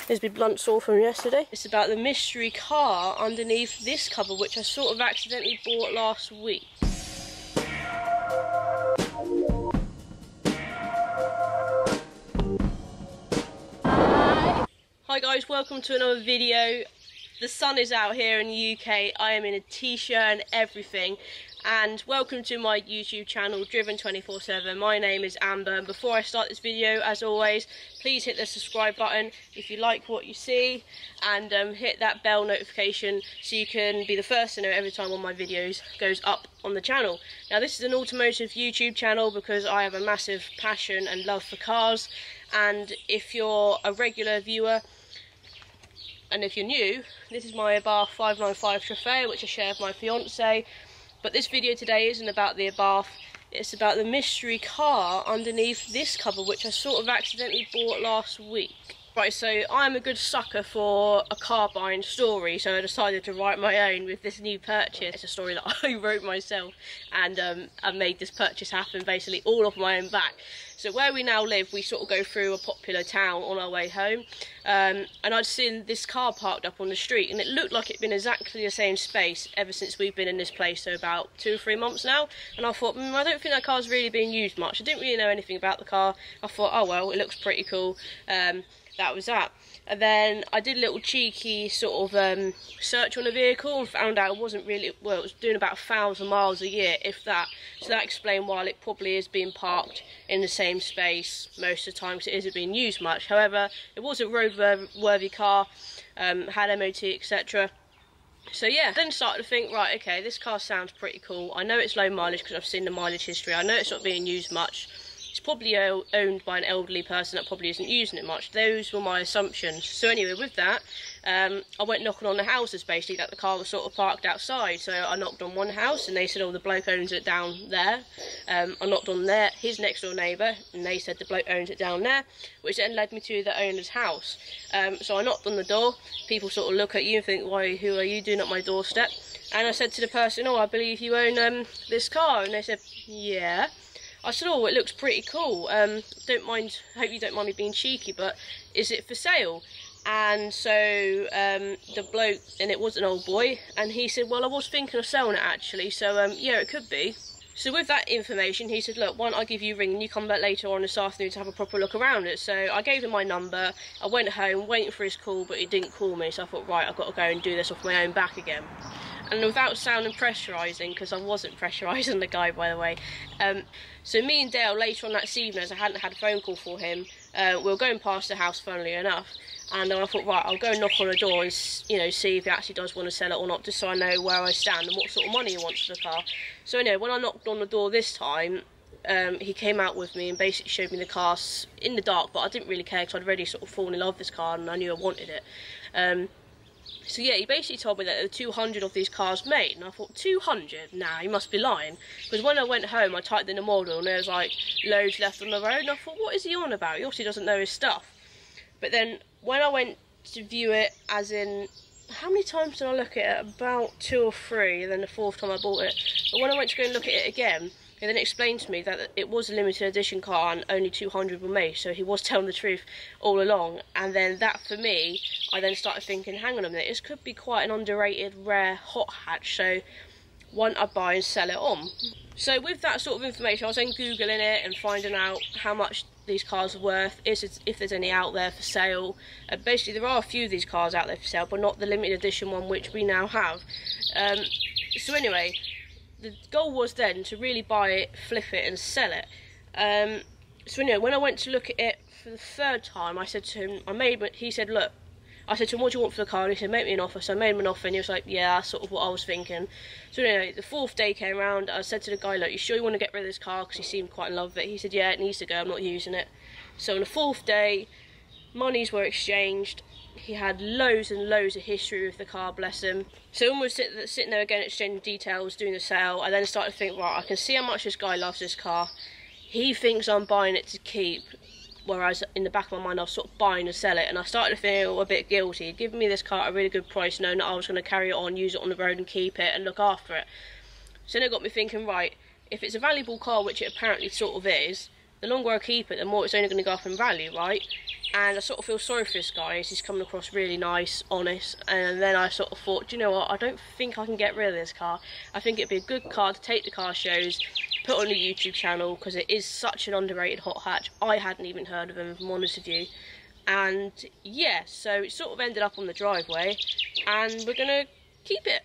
Here's my blunt saw from yesterday. It's about the mystery car underneath this cover, which I sort of accidentally bought last week. Hi guys, welcome to another video. The sun is out here in the UK. I am in a t-shirt and everything. And welcome to my YouTube channel, Driven 24/7. My name is Amber, and before I start this video, as always, please hit the subscribe button if you like what you see, and hit that bell notification so you can be the first to know every time one of my videos goes up on the channel. Now, this is an automotive YouTube channel because I have a massive passion and love for cars, and if you're a regular viewer, and if you're new, this is my Abarth 595 Trofeo, which I share with my fiance. But this video today isn't about the Abarth, it's about the mystery car underneath this cover, which I sort of accidentally bought last week. Right, so I'm a good sucker for a car buying story, so I decided to write my own with this new purchase. It's a story that I wrote myself, and I made this purchase happen basically all off my own back. So where we now live, we sort of go through a popular town on our way home, and I'd seen this car parked up on the street, and it looked like it'd been exactly the same space ever since we've been in this place, so about 2 or 3 months now. And I thought, I don't think that car's really being used much. I didn't really know anything about the car. I thought, oh well, it looks pretty cool. That was that. And then I did a little cheeky sort of search on the vehicle and found out it wasn't really, well, it was doing about 1,000 miles a year, if that. So that explained why it probably is being parked in the same space most of the time, because it isn't being used much. However, it was a roadworthy car, had MOT, etc. So yeah, then started to think, right, okay, this car sounds pretty cool. I know it's low mileage because I've seen the mileage history. I know it's not being used much. It's probably owned by an elderly person that probably isn't using it much. Those were my assumptions. So anyway, with that, I went knocking on the houses basically that the car was sort of parked outside. So I knocked on one house and they said, oh, the bloke owns it down there. I knocked on his next door neighbour, and they said the bloke owns it down there, which then led me to the owner's house. So I knocked on the door. People sort of look at you and think, why, who are you doing at my doorstep? And I said to the person, oh, I believe you own this car. And they said, yeah. I said, oh, it looks pretty cool. Don't mind, hope you don't mind me being cheeky, but is it for sale? And so the bloke, and it was an old boy, and he said, well, I was thinking of selling it actually, so yeah, it could be. So with that information, he said, look, why don't I give you a ring and you come back later on this afternoon to have a proper look around it. So I gave him my number. I went home waiting for his call, but he didn't call me, so I thought, right, I've got to go and do this off my own back again. And without sounding pressurising, because I wasn't pressurising the guy, by the way, so me and Dale, later on that evening, as I hadn't had a phone call for him, we were going past the house, funnily enough, and then I thought, right, I'll go and knock on the door and, you know, see if he actually does want to sell it or not, just so I know where I stand and what sort of money he wants for the car. So anyway, when I knocked on the door this time, he came out with me and basically showed me the car in the dark, but I didn't really care because I'd already sort of fallen in love with this car and I knew I wanted it. So yeah, he basically told me that there were 200 of these cars made, and I thought, 200? Nah, he must be lying. Because when I went home, I typed in the model, and there was like loads left on the road, and I thought, what is he on about? He obviously doesn't know his stuff. But then when I went to view it, as in, how many times did I look at it? About 2 or 3, and then the 4th time I bought it. But when I went to go and look at it again, he then explained to me that it was a limited edition car and only 200 were made, so he was telling the truth all along. And then that, for me, I then started thinking, hang on a minute, this could be quite an underrated, rare hot hatch, so why don't I buy and sell it on? So with that sort of information, I was then Googling it and finding out how much these cars are worth, if there's any out there for sale. Basically, there are a few of these cars out there for sale, but not the limited edition one, which we now have. So anyway, the goal was then to really buy it, flip it and sell it. So anyway, when I went to look at it for the 3rd time, I said to him, he said, look, I said to him, what do you want for the car? And he said, make me an offer. So I made him an offer, and he was like, yeah, that's sort of what I was thinking. So anyway, the 4th day came around, I said to the guy, look, you sure you want to get rid of this car? Because he seemed quite in love with it. He said, yeah, it needs to go, I'm not using it. So on the 4th day, monies were exchanged. He had loads and loads of history with the car, bless him. So when we were sitting there again, exchanging details, doing the sale, I then started to think, right, I can see how much this guy loves this car. He thinks I'm buying it to keep, whereas in the back of my mind I was sort of buying to sell it, and I started to feel a bit guilty. He'd given me this car at a really good price, knowing that I was going to carry it on, use it on the road and keep it and look after it. So then it got me thinking, right, if it's a valuable car, which it apparently sort of is, the longer I keep it, the more it's only going to go up in value, right? and I sort of feel sorry for this guy. He's coming across really nice, honest, and then I sort of thought, do you know what, I don't think I can get rid of this car. I think it'd be a good car to take to car shows, put on a YouTube channel, because it is such an underrated hot hatch. I hadn't even heard of him, if I'm honest with you. And yeah, so it sort of ended up on the driveway, and we're gonna keep it.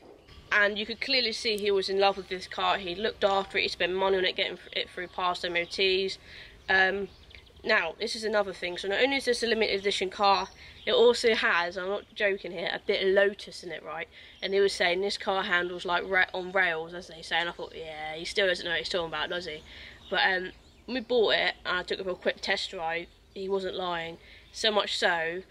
And you could clearly see he was in love with this car. He looked after it, he spent money on it, getting it through past MOTs. Now, this is another thing. So not only is this a limited edition car, it also has, I'm not joking here, a bit of Lotus in it, right? And he was saying this car handles like on rails, as they say. And I thought, yeah, he still doesn't know what he's talking about, does he? But when we bought it, and I took a real quick test drive, he wasn't lying. So much so,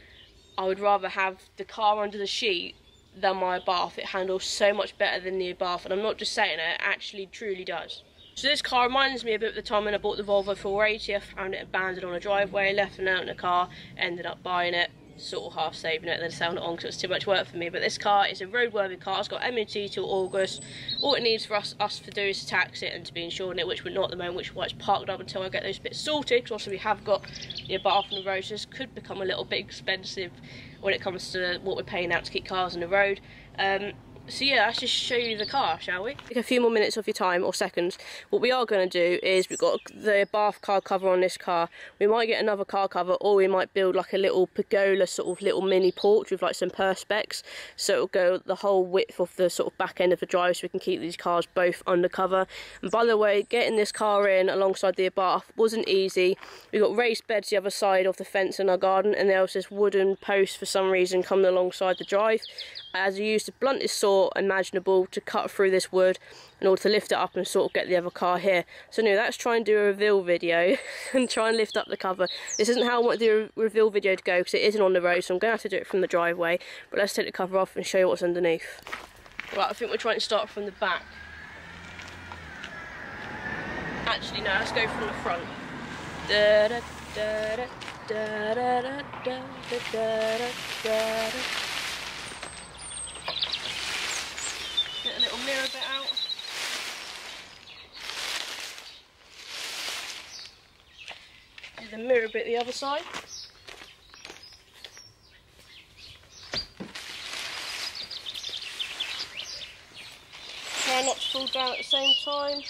I would rather have the car under the sheet than my bath. It handles so much better than the bath, and I'm not just saying it actually truly does. So this car reminds me a bit of the time when I bought the Volvo 480. I found it abandoned on a driveway, left it out in the car, ended up buying it, sort of half saving it, and then selling it on because it was too much work for me. But this car is a roadworthy car. It's got MOT till August. All it needs for us to do is to tax it and to be insured in it, which we're not at the moment, which is why it's parked up until I get those bits sorted, because also we have got the bath on the road, so this could become a little bit expensive when it comes to what we're paying out to keep cars on the road. So yeah, let's just show you the car, shall we? Take a few more minutes of your time, or seconds. What we are going to do is, we've got the bath car cover on this car. We might get another car cover, or we might build like a little pergola, sort of little mini porch with like some perspex, so it'll go the whole width of the sort of back end of the drive, so we can keep these cars both undercover. And by the way, getting this car in alongside the bath wasn't easy. We've got raised beds the other side of the fence in our garden, and there was this wooden post for some reason coming alongside the drive. As I used the bluntest saw imaginable to cut through this wood in order to lift it up and sort of get the other car here. So anyway, let's try and do a reveal video and try and lift up the cover. This isn't how I want the reveal video to go, because it isn't on the road, so I'm going to have to do it from the driveway. But let's take the cover off and show you what's underneath. Right, I think we're trying to start from the back. Actually, no, let's go from the front. Da -da -da -da -da -da -da -da -da -da -da. Get a little mirror bit out. Do the mirror bit the other side. Try not to fall down at the same time.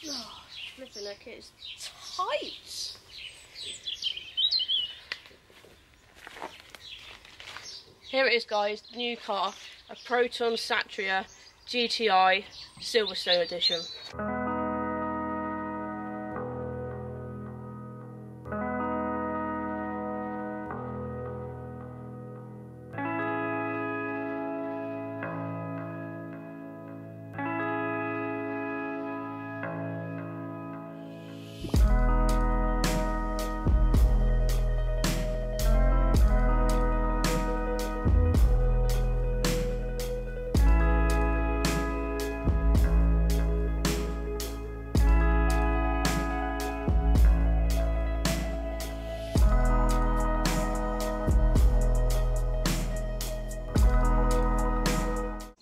Oh, flipping heck, it's tight. Here it is, guys, the new car, a Proton Satria GTI Silverstone edition.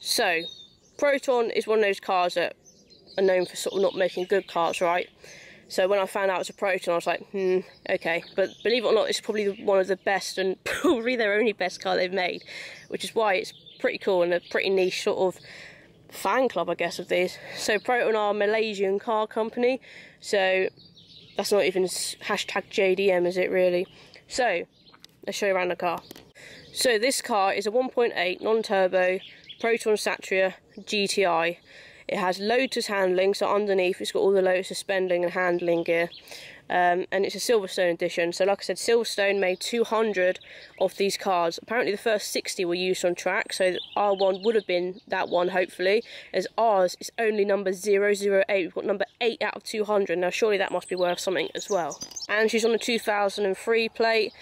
So, Proton is one of those cars that are known for sort of not making good cars, right? So when I found out it was a Proton, I was like, okay. But believe it or not, it's probably one of the best, and probably their only best car they've made, which is why it's pretty cool and a pretty niche sort of fan club, I guess, of these. So Proton are a Malaysian car company, so that's not even hashtag JDM, is it really? So, let's show you around the car. So this car is a 1.8 non-turbo Proton Satria GTI. It has Lotus handling, so underneath it's got all the Lotus suspending and handling gear. And it's a Silverstone edition. So like I said, Silverstone made 200 of these cars. Apparently the first 60 were used on track, so our one would have been that one, hopefully, as ours is only number 008. We've got number 8 out of 200. Now surely that must be worth something as well. And she's on a 2003 plate,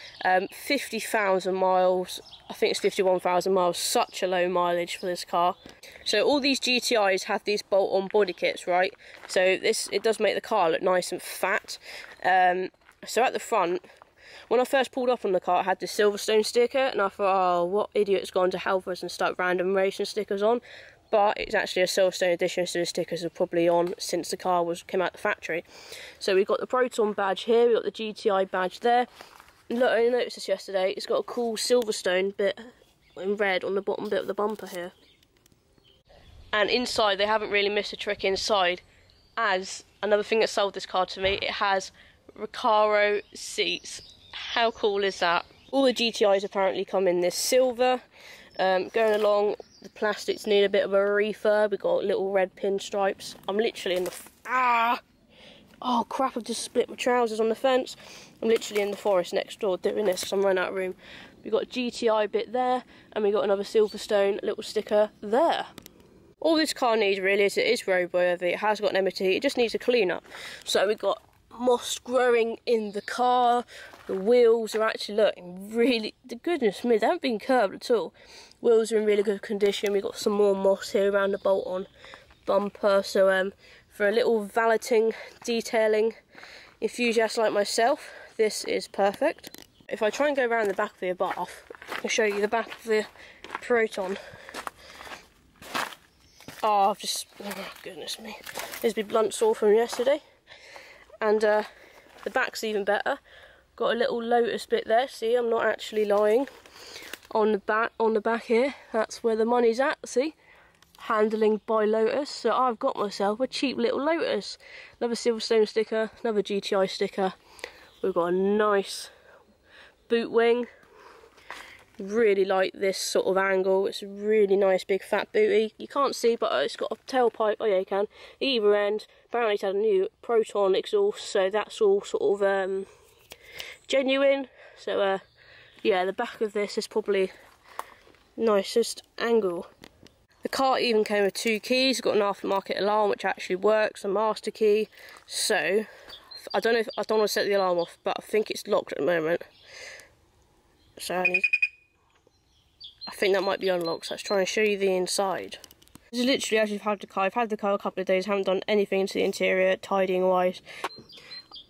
50,000 miles. I think it's 51,000 miles, such a low mileage for this car. So all these GTIs have these bolt-on body kits, right? So it does make the car look nice and fat. So at the front, when I first pulled up on the car, it had the Silverstone sticker, and I thought, oh, what idiot's gone to Halfords and stuck random racing stickers on? but it's actually a Silverstone edition, so the stickers are probably on since the car came out the factory. So we've got the Proton badge here, we've got the GTI badge there. Look, I noticed this yesterday, it's got a cool Silverstone bit in red on the bottom bit of the bumper here. And inside, they haven't really missed a trick inside, as another thing that sold this car to me, it has Recaro seats. How cool is that? All the GTIs apparently come in this silver. Going along, the plastics need a bit of a refurb. We've got little red pinstripes. I'm literally in the... Oh crap, I've just split my trousers on the fence. I'm literally in the forest next door doing this because I'm running out of room. We've got a GTI bit there, and we've got another Silverstone little sticker there. All this car needs really is, it is roadworthy, it has got an MOT, it just needs a clean up. So we've got moss growing in the car, the wheels are actually looking really, goodness me, they haven't been curbed at all. Wheels are in really good condition, we've got some more moss here around the bolt-on bumper, so for a little valeting, detailing enthusiast like myself, this is perfect. If I try and go around the back of the bath, I'll show you the back of the Proton. Oh, goodness me. There's been blunt sore from yesterday. And the back's even better. Got a little Lotus bit there. See, I'm not actually lying. On the back here, that's where the money's at, see? Handling by Lotus. So I've got myself a cheap little Lotus. Another Silverstone sticker, another GTI sticker. We've got a nice boot wing. Really like this sort of angle. It's a really nice big fat booty. You can't see, but it's got a tailpipe. Oh yeah, you can. Either end. Apparently it's had a new Proton exhaust, so that's all sort of genuine. So yeah, the back of this is probably nicest angle. The car even came with 2 keys. It's got an aftermarket alarm which actually works, a master key. So I don't want to set the alarm off, but I think it's locked at the moment. So I think that might be unlocked, so let's try and show you the inside. This is literally as you've had the car. I've had the car a couple of days, haven't done anything to the interior, tidying wise.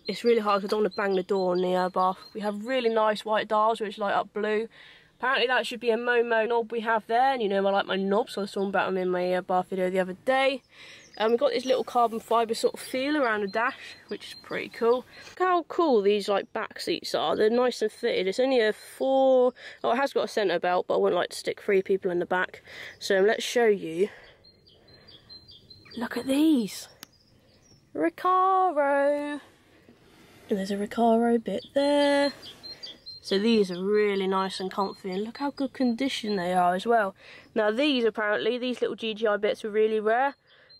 It's really hard because I don't want to bang the door on the bath. We have really nice white dials which light up blue. Apparently that should be a Momo knob we have there, and you know I like my knobs, so I saw about them in my bath video the other day. We've got this little carbon fibre sort of feel around the dash, which is pretty cool. Look how cool these like back seats are. They're nice and fitted. It's only a 4... Oh, it has got a centre belt, but I wouldn't like to stick 3 people in the back. So let's show you. Look at these. Recaro. And there's a Recaro bit there. So these are really nice and comfy, and look how good condition they are as well. Now these apparently, these little GTI bits are really rare.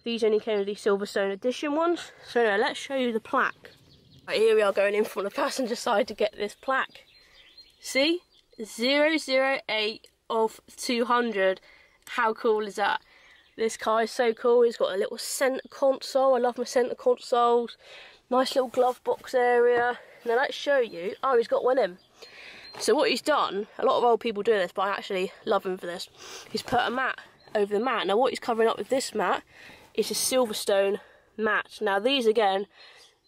These only came with the Silverstone edition ones. So now let's show you the plaque. Right, here we are going in from the passenger side to get this plaque. See? 008 of 200. How cool is that? This car is so cool. It's got a little centre console. I love my centre consoles. Nice little glove box area. Now let's show you. Oh, he's got one in. So what he's done, a lot of old people do this, but I actually love him for this. He's put a mat over the mat. Now what he's covering up with this mat is a Silverstone mat. Now these again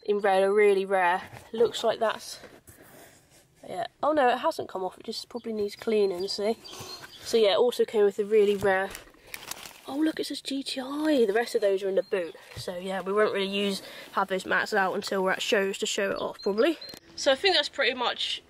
in red are really rare. Looks like that's, yeah. Oh no, it hasn't come off. It just probably needs cleaning. See. So yeah, it also came with a really rare. Oh look, it says GTI. The rest of those are in the boot. So yeah, we won't really have those mats out until we're at shows to show it off probably. So I think that's pretty much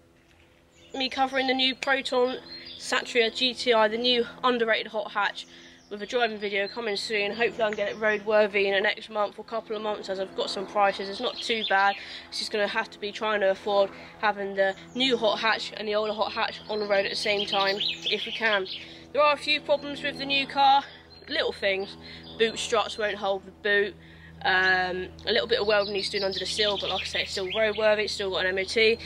me covering the new Proton Satria GTI, the new underrated hot hatch, with a driving video coming soon. Hopefully I can get it roadworthy in the next month or couple of months, as I've got some prices. It's not too bad. It's just going to have to be trying to afford having the new hot hatch and the older hot hatch on the road at the same time, if we can. There are a few problems with the new car, little things. Boot struts won't hold the boot. A little bit of welding needs doing under the sill, but like I say, it's still roadworthy. It's still got an MOT.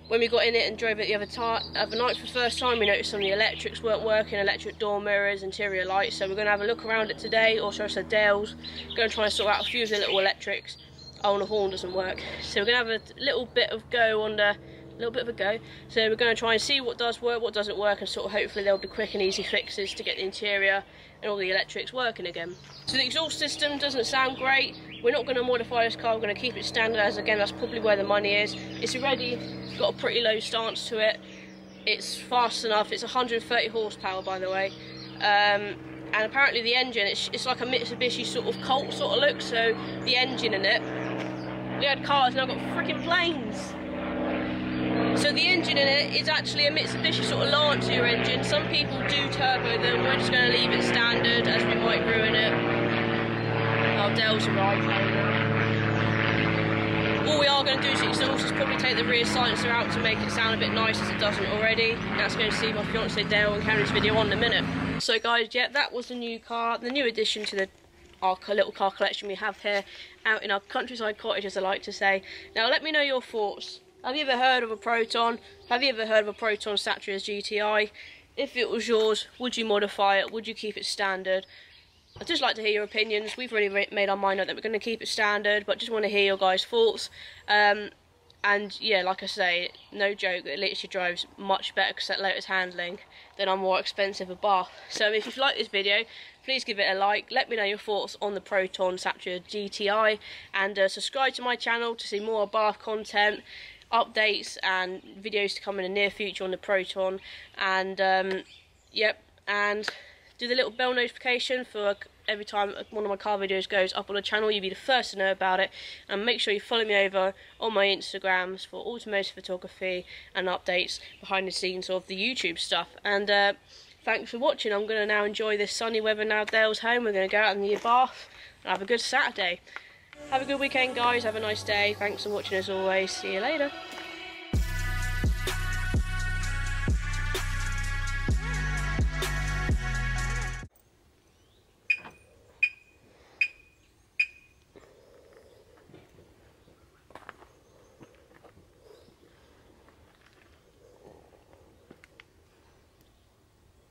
When we got in it and drove it the other night for the first time, we noticed some of the electrics weren't working, electric door mirrors, interior lights. So we're going to have a look around it today, or should I say Dale's. Going to try and sort out a few of the little electrics. Oh, and the horn doesn't work. So we're going to have a little bit of go on the, So we're going to try and see what does work, what doesn't work, and sort of hopefully there'll be quick and easy fixes to get the interior and all the electrics working again. So the exhaust system doesn't sound great. We're not going to modify this car, we're going to keep it standard, as again that's probably where the money is. It's already got a pretty low stance to it. It's fast enough. It's 130 horsepower by the way. and apparently the engine, it's like a Mitsubishi sort of Colt sort of look, so the engine in it, we had cars, now I've got freaking planes. So the engine in it is actually a Mitsubishi sort of Lancia engine. Some people do turbo them, we're just going to leave it standard as we might ruin it. Oh, Dale's arrived. All we are going to do is probably take the rear silencer out to make it sound a bit nice as it doesn't already. That's going to see my fiance Dale and Karen's video on in a minute. So guys, yeah, that was the new car, the new addition to our little car collection we have here out in our countryside cottage, as I like to say. Now let me know your thoughts. Have you ever heard of a Proton? Have you ever heard of a Proton Satria's GTI? If it was yours, would you modify it? Would you keep it standard? I'd just like to hear your opinions. We've already made our mind up that we're going to keep it standard, but just want to hear your guys' thoughts. And yeah, like I say, no joke, it literally drives much better cassette Lotus handling than our more expensive Abarth. So if you've liked this video, please give it a like. Let me know your thoughts on the Proton Satria GTI, and subscribe to my channel to see more Abarth content, updates and videos to come in the near future on the Proton. And yep, and do the little bell notification for every time one of my car videos goes up on the channel. You'll be the first to know about it. And make sure you follow me over on my Instagrams for automotive photography and updates behind the scenes of the YouTube stuff. And thanks for watching. I'm going to now enjoy this sunny weather now Dale's home. We're going to go out in the Abarth and have a good Saturday. Have a good weekend, guys. Have a nice day. Thanks for watching as always. See you later.